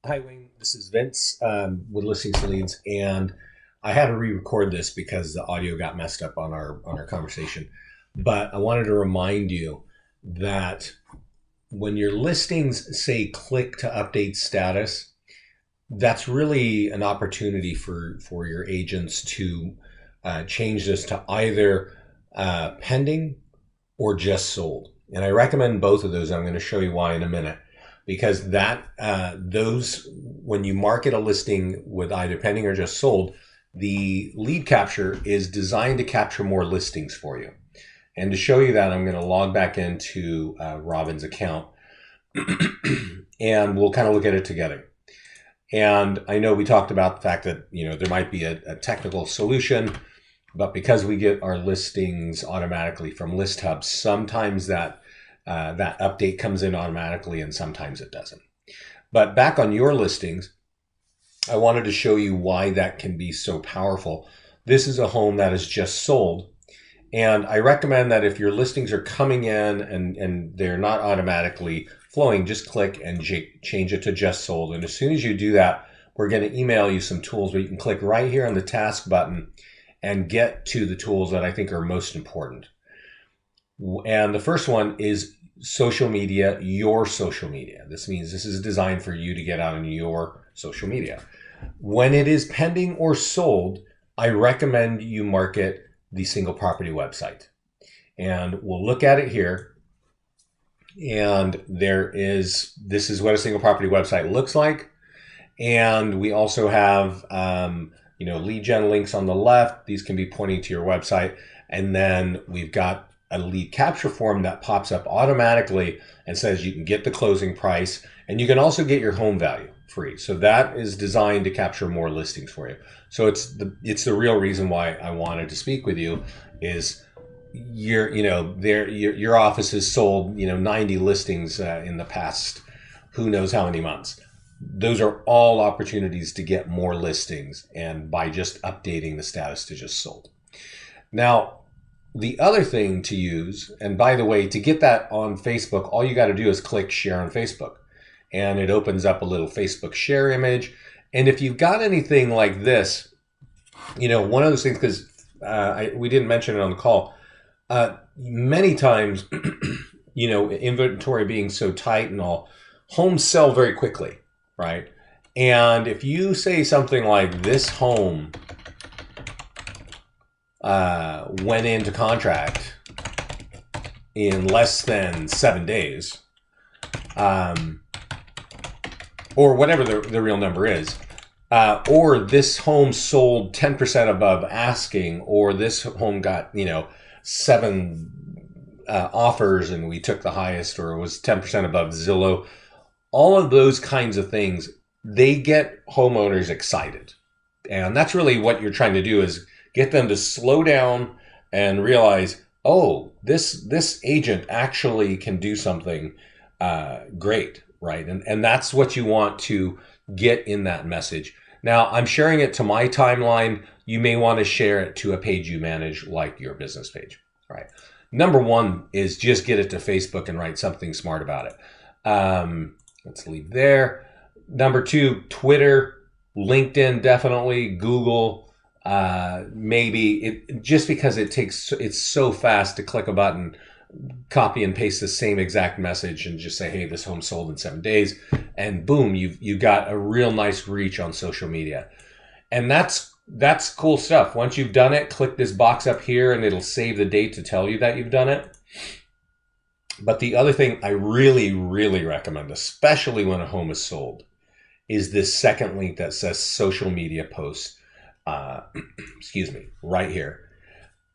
Hi, Wayne. This is Vince with Listings to Leads, and I had to re-record this because the audio got messed up on our conversation. But I wanted to remind you that when your listings say "click to update status," that's really an opportunity for your agents to change this to either pending or just sold. And I recommend both of those. I'm going to show you why in a minute. Because those, when you market a listing with either pending or just sold, the lead capture is designed to capture more listings for you. And to show you that, I'm going to log back into Robin's account and we'll kind of look at it together. And I know we talked about the fact that, there might be a technical solution, but because we get our listings automatically from List Hub, sometimes that update comes in automatically and sometimes it doesn't. But back on your listings, I wanted to show you why that can be so powerful. This is a home that is just sold. And I recommend that if your listings are coming in and they're not automatically flowing, just click and change it to just sold. And as soon as you do that, we're going to email you some tools where you can click right here on the task button and get to the tools that I think are most important. And the first one is social media, your social media. This means this is designed for you to get out on your social media. When it is pending or sold, I recommend you market the single property website. And we'll look at it here. And this is what a single property website looks like. And we also have, lead gen links on the left. These can be pointing to your website. And then we've got a lead capture form that pops up automatically and says you can get the closing price and you can also get your home value free. So that is designed to capture more listings for you. So it's the real reason why I wanted to speak with you is your office has sold 90 listings in the past who knows how many months. Those are all opportunities to get more listings and by just updating the status to just sold. Now, the other thing to use, and by the way, to get that on Facebook, all you got to do is click share on Facebook. And it opens up a little Facebook share image. And if you've got anything like this, one of those things, because we didn't mention it on the call, many times, inventory being so tight and all, homes sell very quickly, right? And if you say something like this home went into contract in less than 7 days, or whatever the real number is, or this home sold 10% above asking, or this home got, 7 offers and we took the highest, or it was 10% above Zillow, all of those kinds of things, they get homeowners excited. And that's really what you're trying to do is get them to slow down and realize, oh, this agent actually can do something great, right? And that's what you want to get in that message. Now, I'm sharing it to my timeline. You may want to share it to a page you manage, like your business page, right? Number one is just get it to Facebook and write something smart about it. Let's leave there. Number two, Twitter, LinkedIn, definitely, Google. Maybe just because it's so fast to click a button, copy and paste the same exact message and just say, hey, this home sold in 7 days, and boom, you got a real nice reach on social media. And that's cool stuff. Once you've done it, click this box up here and it'll save the date to tell you that you've done it. But the other thing I really, really recommend, especially when a home is sold, is this second link that says social media posts. Right here.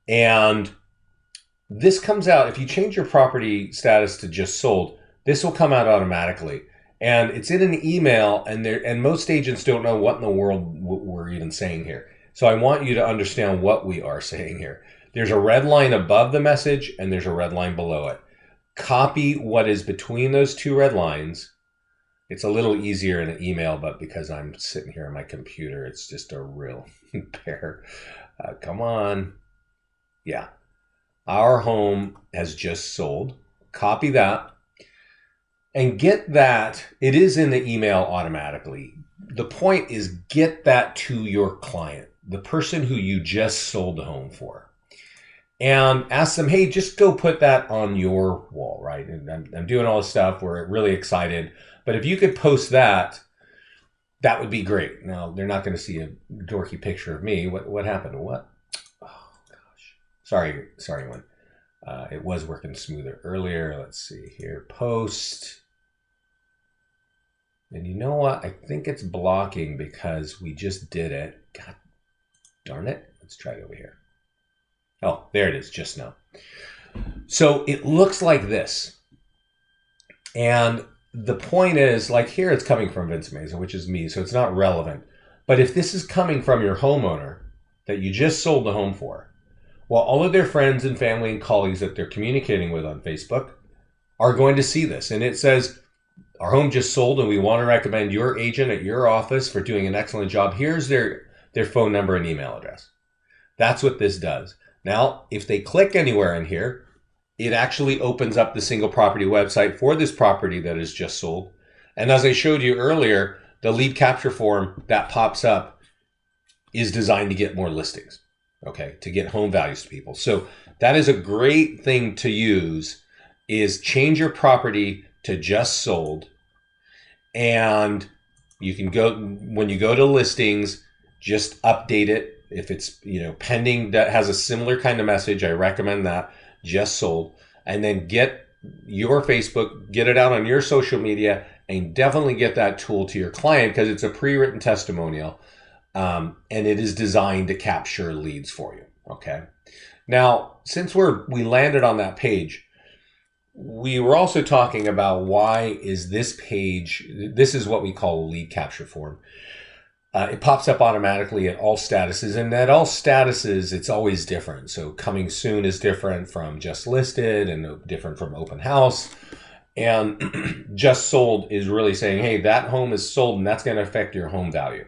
And this comes out, if you change your property status to just sold, this will come out automatically. And it's in an email, and most agents don't know what in the world we're even saying here. So I want you to understand what we are saying here. There's a red line above the message, and there's a red line below it. Copy what is between those two red lines. It's a little easier in an email, but because I'm sitting here on my computer, it's just a real pair. Come on. Yeah. Our home has just sold. Copy that. And get that, it is in the email automatically. The point is get that to your client, the person who you just sold the home for. And ask them, hey, just go put that on your wall, right? And I'm doing all this stuff. We're really excited. But if you could post that, that would be great. Now, they're not going to see a dorky picture of me. What happened? What? Oh, gosh. Sorry, Wynn. It was working smoother earlier. Let's see here. Post. And you know what? I think it's blocking because we just did it. God darn it. Let's try it over here. Oh, there it is just now. So it looks like this. And the point is, like here, it's coming from Vince Mesa, which is me, so it's not relevant. But if this is coming from your homeowner that you just sold the home for, well, all of their friends and family and colleagues that they're communicating with on Facebook are going to see this. And it says, our home just sold and we want to recommend your agent at your office for doing an excellent job. Here's their phone number and email address. That's what this does. Now, if they click anywhere in here, it actually opens up the single property website for this property that is just sold. And as I showed you earlier, the lead capture form that pops up is designed to get more listings, okay, to get home values to people. So that is a great thing to use, is change your property to just sold. And you can go, when you go to listings, just update it. If it's, pending, that has a similar kind of message, I recommend that, just sold. And then get your Facebook, get it out on your social media, and definitely get that tool to your client because it's a pre-written testimonial. And it is designed to capture leads for you, okay? Now, since we landed on that page, we were also talking about why is this page, this is what we call a lead capture form. It pops up automatically at all statuses, and at all statuses, it's always different. So coming soon is different from just listed and different from open house. And just sold is really saying, hey, that home is sold and that's going to affect your home value.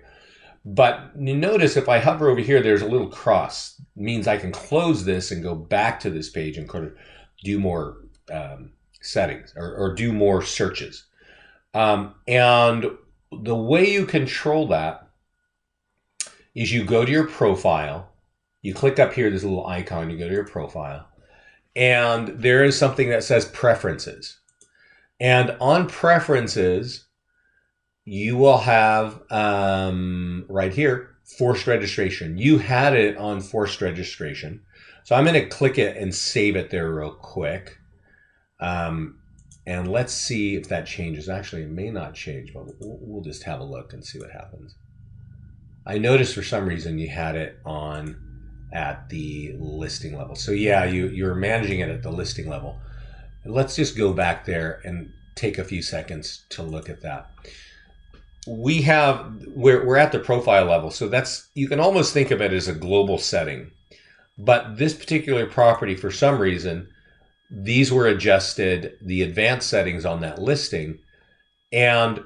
But you notice if I hover over here, there's a little cross. It means I can close this and go back to this page and kind of do more settings or do more searches. And the way you control that is you go to your profile, you click up here, this little icon, you go to your profile, and there is something that says preferences. And on preferences, you will have right here, forced registration. You had it on forced registration. So I'm going to click it and save it there real quick. And let's see if that changes. Actually, it may not change, but we'll just have a look and see what happens. I noticed for some reason you had it on at the listing level. So yeah, you're managing it at the listing level. Let's just go back there and take a few seconds to look at that. We're at the profile level, so you can almost think of it as a global setting. But this particular property, for some reason, these were adjusted, the advanced settings on that listing, and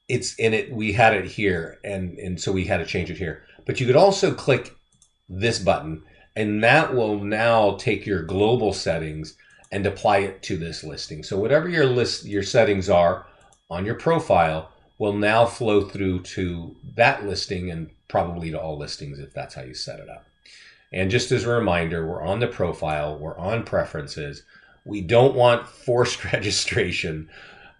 it's in it. We had it here, and so we had to change it here. But you could also click this button, and that will now take your global settings and apply it to this listing. So whatever your settings are on your profile will now flow through to that listing and probably to all listings if that's how you set it up. And just as a reminder, we're on the profile, we're on preferences. We don't want forced registration.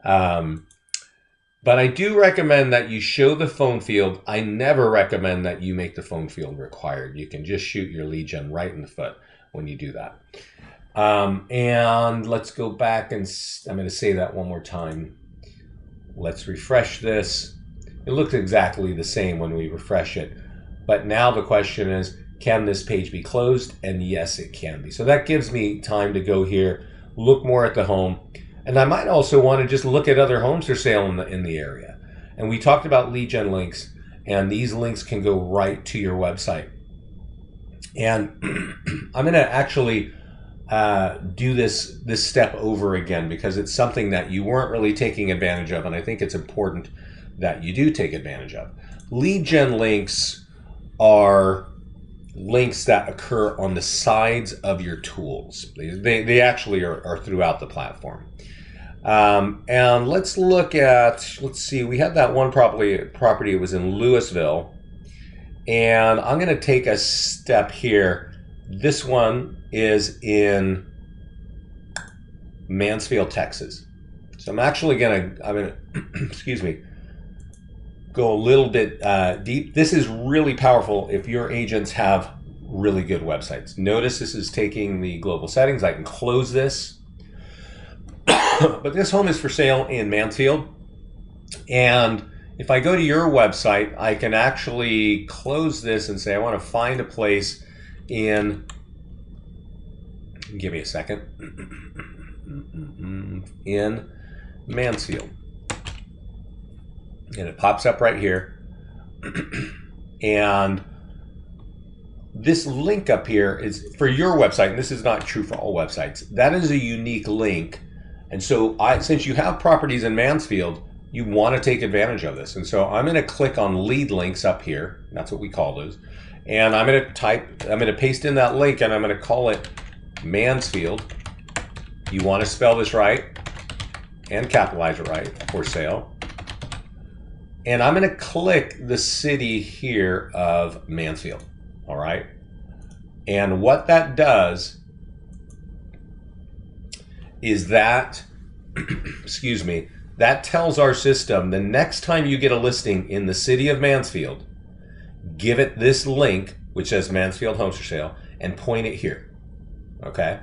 But I do recommend that you show the phone field. I never recommend that you make the phone field required. You can just shoot your lead gen right in the foot when you do that. And let's go back and I'm going to say that one more time. Let's refresh this. It looks exactly the same when we refresh it. But now the question is, can this page be closed? And yes, it can be. So that gives me time to go here, look more at the home. And I might also want to just look at other homes for sale in the area. And we talked about lead gen links, and these links can go right to your website. And I'm going to actually do this step over again because it's something that you weren't really taking advantage of, and I think it's important that you do take advantage of. Lead gen links are links that occur on the sides of your tools. They actually are throughout the platform. And let's look at, let's see, we had that one property, it was in Louisville. And I'm going to take a step here. This one is in Mansfield, Texas. So I'm actually going to, excuse me, go a little bit deep. This is really powerful if your agents have really good websites. Notice this is taking the global settings. I can close this. But this home is for sale in Mansfield. And if I go to your website, I can actually close this and say, I want to find a place in, give me a second, in Mansfield. And it pops up right here. And this link up here is for your website, and this is not true for all websites. That is a unique link. And so since you have properties in Mansfield, you want to take advantage of this. And so I'm going to click on lead links up here. That's what we call those. And I'm going to paste in that link, and I'm going to call it Mansfield. You want to spell this right and capitalize it right, for sale. And I'm going to click the city here of Mansfield. All right. And what that does is that, excuse me, that tells our system the next time you get a listing in the city of Mansfield, give it this link, which says Mansfield Homes for Sale, and point it here. Okay.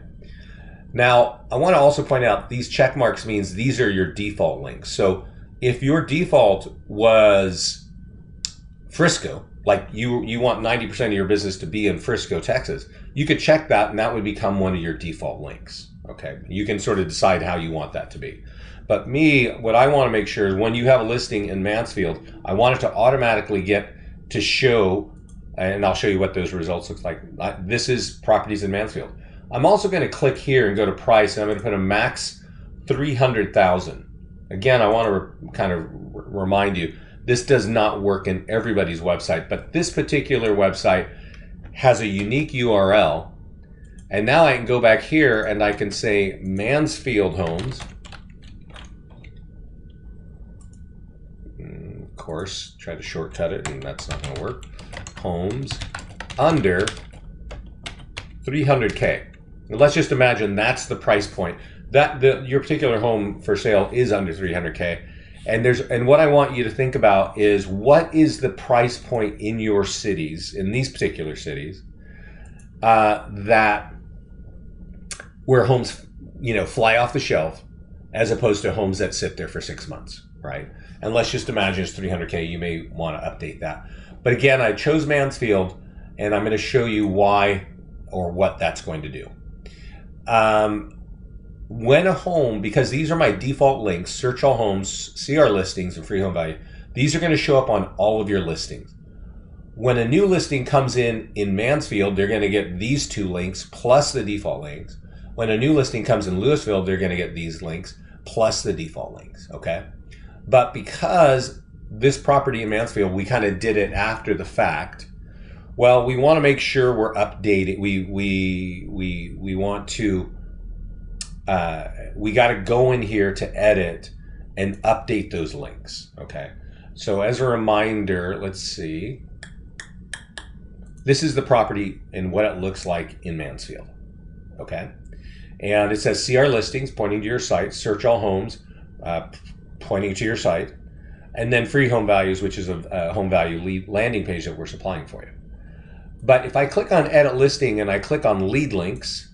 Now, I want to also point out these check marks means these are your default links. So if your default was Frisco, like you want 90% of your business to be in Frisco, Texas, you could check that and that would become one of your default links. Okay. You can sort of decide how you want that to be. But what I want to make sure is when you have a listing in Mansfield, I want it to automatically get to show, and I'll show you what those results look like. This is properties in Mansfield. I'm also going to click here and go to price, and I'm going to put a max 300,000. Again, I want to kind of remind you, this does not work in everybody's website, but this particular website has a unique URL. And now I can go back here and I can say Mansfield Homes. Of course, try to shortcut it, and that's not going to work. Homes under 300K. Now let's just imagine that's the price point. Your particular home for sale is under 300K. And what I want you to think about is what is the price point in your cities, in these particular cities, that where homes, fly off the shelf, as opposed to homes that sit there for 6 months, right? And let's just imagine it's 300K. You may want to update that. But again, I chose Mansfield, and I'm going to show you why or what that's going to do. When a home, because these are my default links, search all homes, see our listings, and free home value, these are going to show up on all of your listings. When a new listing comes in Mansfield, they're going to get these two links plus the default links. When a new listing comes in Louisville, they're going to get these links plus the default links, okay? But because this property in Mansfield, we kind of did it after the fact, well, we want to make sure we're updated. We want to, we got to go in here to edit and update those links, okay? So as a reminder, let's see. This is the property and what it looks like in Mansfield, okay? And it says, see our listings, pointing to your site, search all homes, pointing to your site, and then free home values, which is a home value lead landing page that we're supplying for you. But if I click on edit listing and I click on lead links,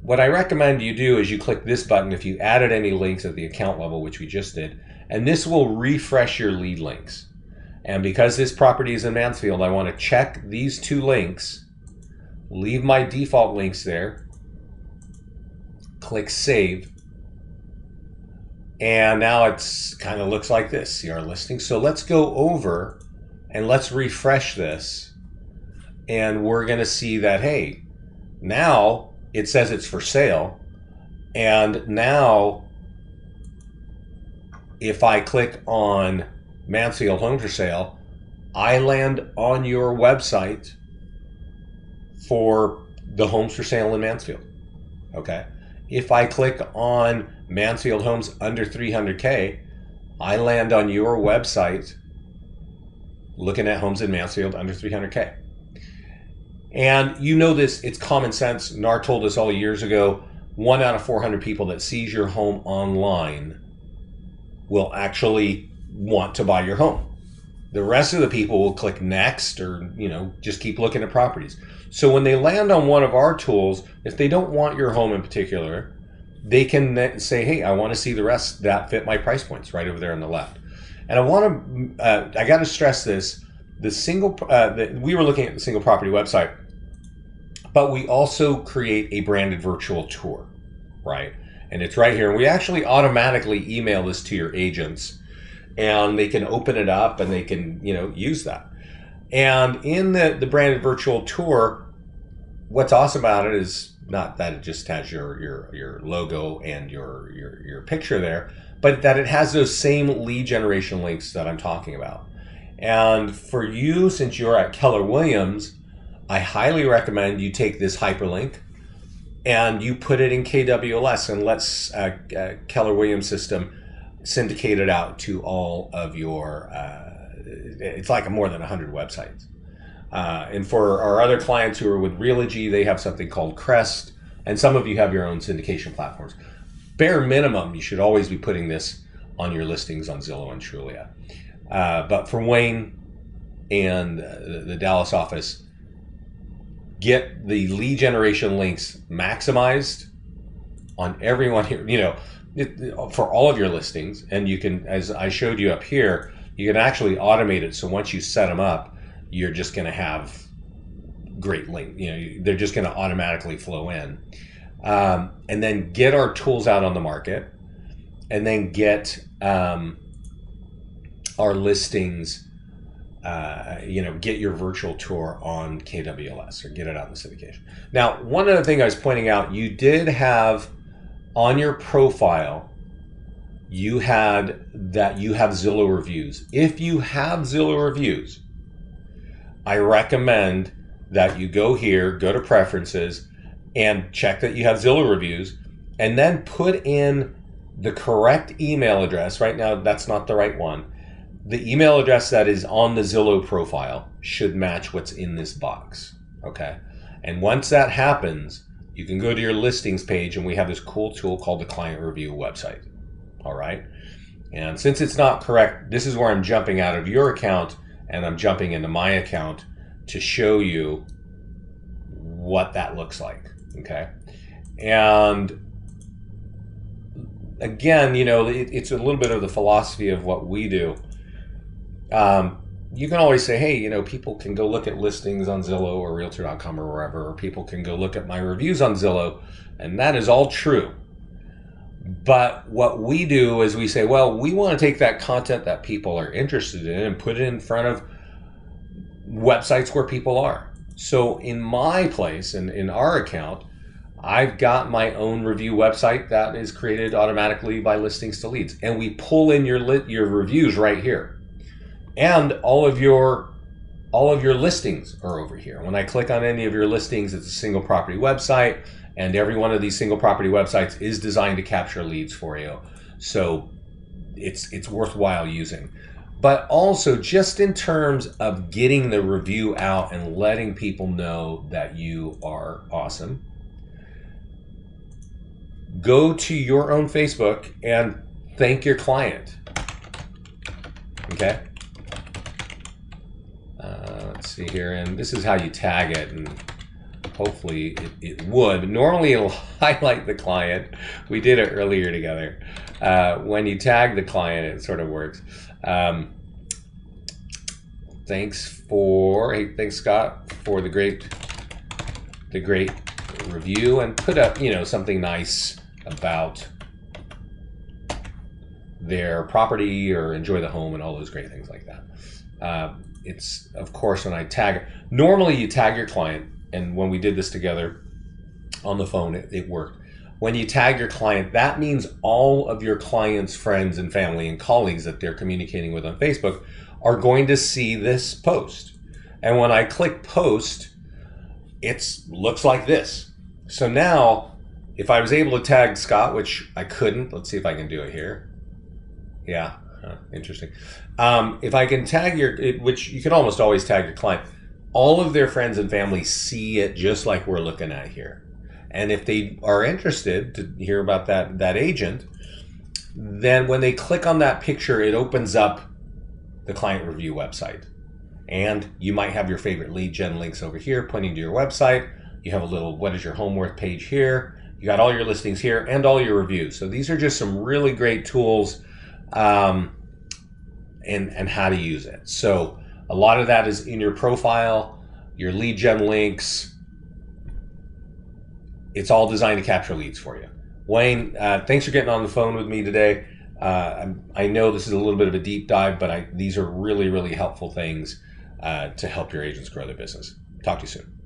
what I recommend you do is you click this button if you added any links at the account level, which we just did, and this will refresh your lead links. And because this property is in Mansfield, I want to check these two links, leave my default links there, click save, and now it's kind of looks like this. See our listing. So let's go over and let's refresh this, and we're going to see that, hey, now it says it's for sale. And now if I click on Mansfield Home for Sale, I land on your website for the homes for sale in Mansfield. Okay. If I click on Mansfield homes under 300K, I land on your website looking at homes in Mansfield under 300K. And you know this, it's common sense. NAR told us all years ago, 1 out of 400 people that sees your home online will actually want to buy your home. The rest of the people will click next or, just keep looking at properties. So when they land on one of our tools, if they don't want your home in particular, they can say, hey, I want to see the rest that fit my price points right over there on the left. And I got to stress this, we were looking at the single property website, but we also create a branded virtual tour, right? And it's right here. And we actually automatically email this to your agents, and they can open it up and they can, use that. And in the branded virtual tour, what's awesome about it is not that it just has your logo and your picture there, but that it has those same lead generation links that I'm talking about. And for you, since you're at Keller Williams, I highly recommend you take this hyperlink and you put it in KWLS and let's Keller Williams system syndicate it out to all of your, it's like more than 100 websites. And for our other clients who are with Realogy, they have something called Crest, and some of you have your own syndication platforms. Bare minimum, you should always be putting this on your listings on Zillow and Trulia. But for Wayne and the Dallas office, get the lead generation links maximized on everyone here, for all of your listings. And you can, as I showed you up here, you can actually automate it. So once you set them up, you're just going to have great link. They're just going to automatically flow in. And then get our tools out on the market, and then get our listings, get your virtual tour on KWLS, or get it out in the syndication. Now, one other thing I was pointing out, you did have on your profile, you have Zillow Reviews. If you have Zillow Reviews, I recommend that you go here, go to preferences, and check that you have Zillow Reviews, and then put in the correct email address. Right now, that's not the right one. The email address that is on the Zillow profile should match what's in this box, okay? And once that happens, you can go to your listings page, and we have this cool tool called the Client Review website, all right? And since it's not correct, this is where I'm jumping out of your account, and I'm jumping into my account to show you what that looks like, okay? And again, it's a little bit of the philosophy of what we do. You can always say, hey, people can go look at listings on Zillow or Realtor.com or wherever, or people can go look at my reviews on Zillow, and that is all true. But what we do is we say, well, we want to take that content that people are interested in and put it in front of websites where people are. So in my place, and in our account, I've got my own review website that is created automatically by Listings to Leads, and we pull in your reviews right here. And all of your listings are over here. When I click on any of your listings, it's a single property website, and every one of these single property websites is designed to capture leads for you. So it's worthwhile using. But also, just in terms of getting the review out and letting people know that you are awesome, go to your own Facebook and thank your client, okay? Let's see here, and this is how you tag it, and hopefully it would. Normally it'll highlight the client. We did it earlier together. When you tag the client, it sort of works. Thanks Scott for the great review, and put up something nice about their property or enjoy the home and all those great things like that. It's, of course, when I tag, normally you tag your client, and when we did this together on the phone, it worked. When you tag your client, that means all of your client's friends and family and colleagues that they're communicating with on Facebook are going to see this post. And when I click post, it looks like this. So now, if I was able to tag Scott, which I couldn't, let's see if I can do it here. Yeah, interesting. If I can tag which you can almost always tag your client, all of their friends and family see it just like we're looking at here. And if they are interested to hear about that agent, then when they click on that picture, it opens up the client review website. And you might have your favorite lead gen links over here pointing to your website. You have a little what is your home worth page here. You got all your listings here and all your reviews. So these are just some really great tools and how to use it. So a lot of that is in your profile, your lead gen links. It's all designed to capture leads for you. Wayne, thanks for getting on the phone with me today. I know this is a little bit of a deep dive, but these are really, really helpful things to help your agents grow their business. Talk to you soon.